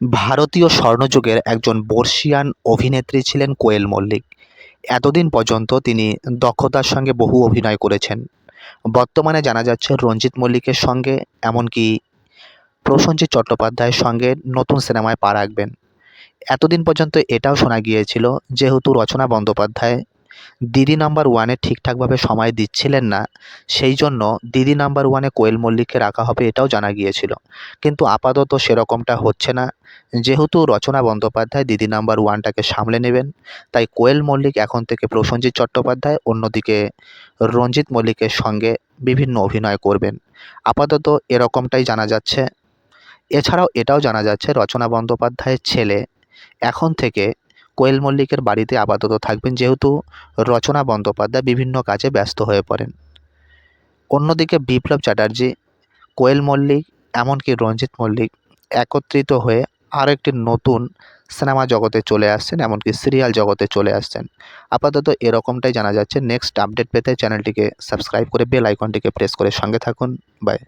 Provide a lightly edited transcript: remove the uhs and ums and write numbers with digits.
ভারতীয় স্বর্ণযুগের একজন বর্ষীয়ান অভিনেত্রী ছিলেন কোয়েল মল্লিক। এতদিন পর্যন্ত তিনি দক্ষতার সঙ্গে বহু অভিনয় করেছেন। বর্তমানে জানা যাচ্ছে রঞ্জিত মল্লিকের সঙ্গে, এমনকি প্রসেনজিৎ চট্টোপাধ্যায়ের সঙ্গে নতুন সিনেমায় পা রাখবেন। এতদিন পর্যন্ত এটাও শোনা গিয়েছিল, যেহেতু রচনা বন্দ্যোপাধ্যায় দিদি নাম্বার ওয়ানে ঠিকঠাকভাবে সময় দিচ্ছিলেন না, সেই জন্য দিদি নাম্বার ওয়ানে কোয়েল মল্লিককে রাখা হবে, এটাও জানা গিয়েছিল। কিন্তু আপাতত সেরকমটা হচ্ছে না। যেহেতু রচনা বন্দ্যোপাধ্যায় দিদি নাম্বার ওয়ানটাকে সামলে নেবেন, তাই কোয়েল মল্লিক এখন থেকে প্রসেনজিৎ চট্টোপাধ্যায়, অন্যদিকে রঞ্জিত মল্লিকের সঙ্গে বিভিন্ন অভিনয় করবেন। আপাতত এরকমটাই জানা যাচ্ছে। এছাড়াও এটাও জানা যাচ্ছে রচনা বন্দ্যোপাধ্যায়ের ছেলে এখন থেকে কোয়েল মল্লিকের বাড়িতে আপাতত থাকবেন, যেহেতু রচনা বন্দ্যোপাধ্যায় বিভিন্ন কাজে ব্যস্ত হয়ে পড়েন। অন্যদিকে বিপ্লব চ্যাটার্জি, কোয়েল মল্লিক, এমনকি রঞ্জিত মল্লিক একত্রিত হয়ে আরও একটি নতুন সিনেমা জগতে চলে আসছেন, এমনকি সিরিয়াল জগতে চলে আসছেন। আপাতত এরকমটাই জানা যাচ্ছে। নেক্সট আপডেট পেতে চ্যানেলটিকে সাবস্ক্রাইব করে বেল আইকনটিকে প্রেস করে সঙ্গে থাকুন। বাই।